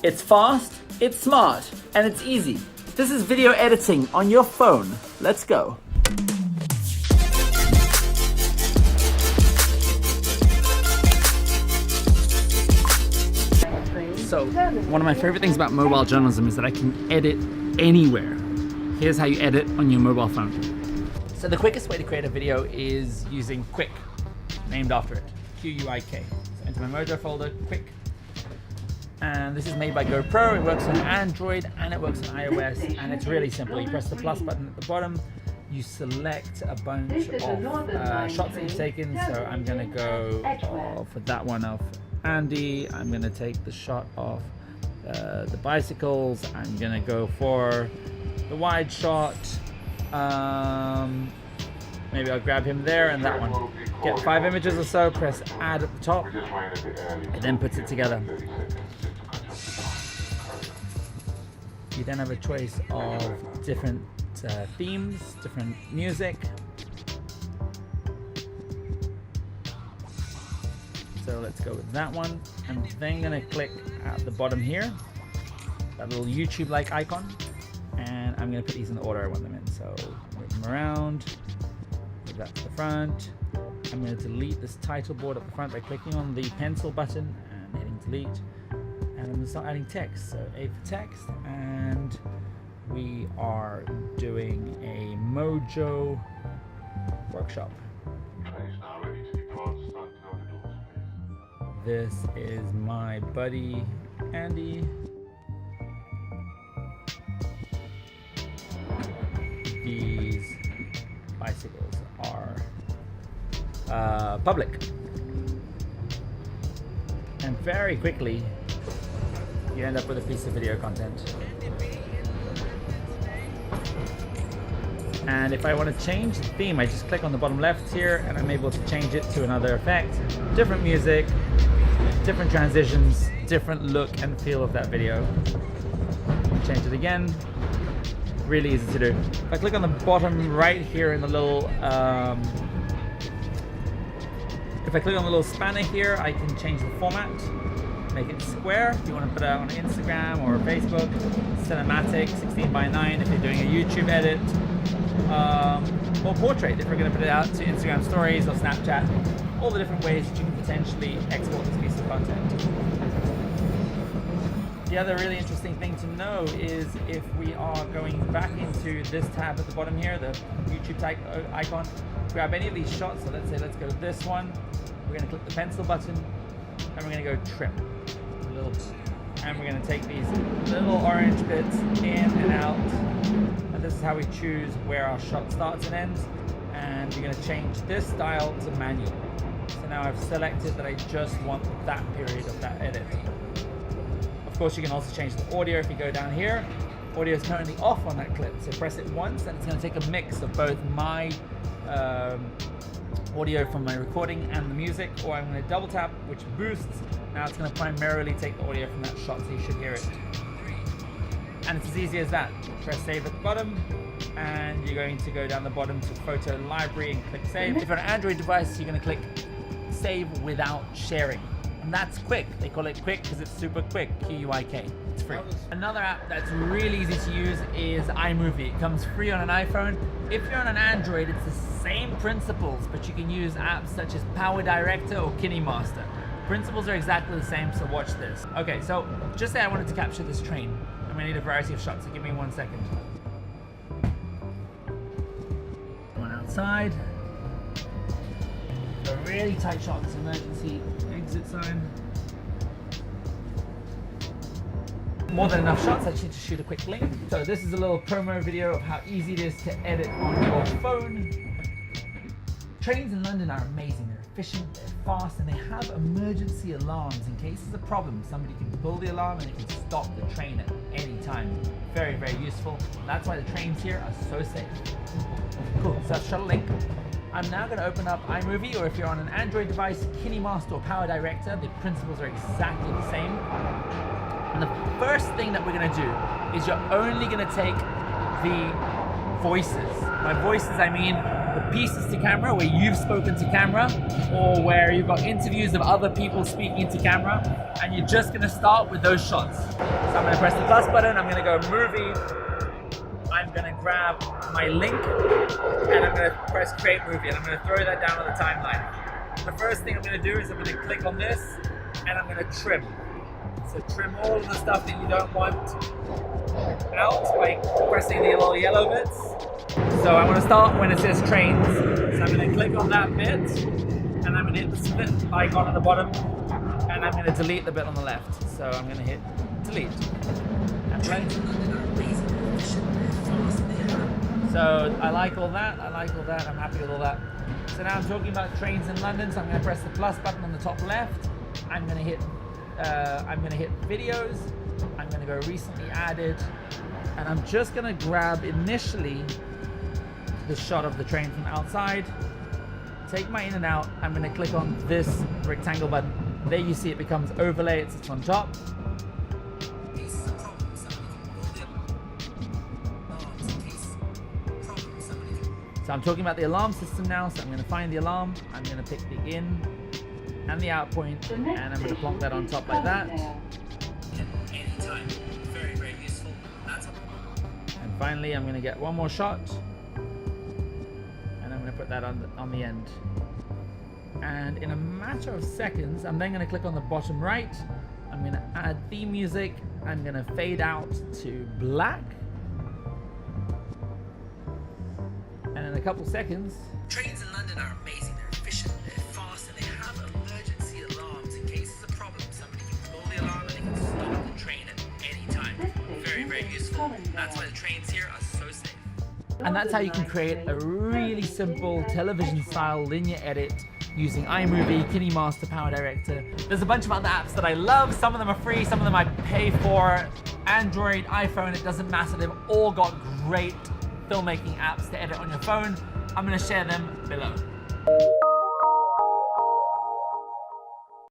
It's fast, it's smart, and it's easy. This is video editing on your phone. Let's go. So, one of my favorite things about mobile journalism is that I can edit anywhere. Here's how you edit on your mobile phone. So the quickest way to create a video is using Quik, named after it, Q-U-I-K. So enter my Mojo folder, Quik. And this is made by GoPro. It works on Android and it works on iOS, and it's really simple. You press the plus button at the bottom, you select a bunch of shots that you've taken. So I'm gonna go for that one of Andy. I'm gonna take the shot of the bicycles. I'm gonna go for the wide shot. Maybe I'll grab him there and that one. Get 5 images or so, press add at the top, and then puts it together. You then have a choice of different themes, different music. So let's go with that one. I'm then gonna click at the bottom here, that little YouTube-like icon, and I'm gonna put these in the order I want them in. So move them around, move that to the front. I'm gonna delete this title board at the front by clicking on the pencil button and hitting delete. And I'm gonna start adding text. So A for text, and we are doing a Mojo workshop. This is my buddy Andy. These bicycles are public. And very quickly you end up with a piece of video content. And if I want to change the theme, I just click on the bottom left here and I'm able to change it to another effect. Different music, different transitions, different look and feel of that video. Change it again. Really easy to do. If I click on the bottom right here in the little if I click on the little spanner here, I can change the format. Make it square if you want to put it out on Instagram or Facebook. Cinematic, 16:9 if you're doing a YouTube edit. Or portrait if we're going to put it out to Instagram stories or Snapchat. All the different ways that you can potentially export this piece of content. The other really interesting thing to know is if we are going back into this tab at the bottom here, the YouTube type icon, grab any of these shots. So let's say, let's go to this one. We're going to click the pencil button and we're going to go trim. And we're going to take these little orange bits in and out. And this is how we choose where our shot starts and ends. And you're going to change this style to manual. So now I've selected that I just want that period of that edit. Of course, you can also change the audio if you go down here. Audio is currently off on that clip, so press it once and it's going to take a mix of both my audio from my recording and the music, or I'm going to double tap, which boosts. Now it's going to primarily take the audio from that shot, so you should hear it. And it's as easy as that. Press save at the bottom, and you're going to go down the bottom to photo library and click save. If you're on an Android device, you're going to click save without sharing. And that's Quik. They call it Quik because it's super quick, Q-U-I-K. It's free. Another app that's really easy to use is iMovie. It comes free on an iPhone. If you're on an Android, it's the same principles, but you can use apps such as Power Director or KineMaster. Principles are exactly the same, so watch this. Okay, so just say I wanted to capture this train. I'm gonna need a variety of shots, so give me 1 second. One outside. A really tight shot, this emergency exit sign. More than enough shots, I just need to shoot a quick link. So this is a little promo video of how easy it is to edit on your phone. Trains in London are amazing. They're efficient, they're fast, and they have emergency alarms. In case there's a problem, somebody can pull the alarm and it can stop the train at any time. Very, very useful. That's why the trains here are so safe. Cool, so I've shot a link. I'm now going to open up iMovie, or if you're on an Android device, KineMaster or Power Director. The principles are exactly the same. And the first thing that we're going to do is you're only going to take the voices. By voices, I mean the pieces to camera where you've spoken to camera, or where you've got interviews of other people speaking to camera, and you're just gonna start with those shots. So I'm gonna press the plus button, I'm gonna go movie, I'm gonna grab my link, and I'm gonna press create movie, and I'm gonna throw that down on the timeline. The first thing I'm gonna do is I'm gonna click on this, and I'm gonna trim. So trim all of the stuff that you don't want out by pressing the little yellow bits. So I'm going to start when it says trains. So I'm going to click on that bit, and I'm going to hit the split icon at the bottom, and I'm going to delete the bit on the left. So I'm going to hit delete. And play. So I like all that, I'm happy with all that. So now I'm talking about trains in London, so I'm going to press the plus button on the top left. I'm going to hit videos, I'm going to go recently added, and I'm just going to grab initially the shot of the train from outside, take my in and out, I'm going to click on this rectangle button. There you see it becomes overlay, it sits on top. So I'm talking about the alarm system now, so I'm going to find the alarm, I'm going to pick the in and the out point, and I'm going to plonk that on top like that. Anytime. Very, very useful. And finally, I'm going to get one more shot, and I'm going to put that on the end. And in a matter of seconds, I'm then going to click on the bottom right. I'm going to add theme music. I'm going to fade out to black. And in a couple seconds, trains in London are amazing. They're efficient, they're fast, and they have emergency alarms in case there's a problem. Somebody can pull the alarm and they can stop the train at any time. Very, very useful. That's why the trains here are so safe. And that's how you can create a really simple television-style linear edit using iMovie, KineMaster, Power Director. There's a bunch of other apps that I love. Some of them are free, some of them I pay for. Android, iPhone, it doesn't matter. They've all got great filmmaking apps to edit on your phone. I'm going to share them below.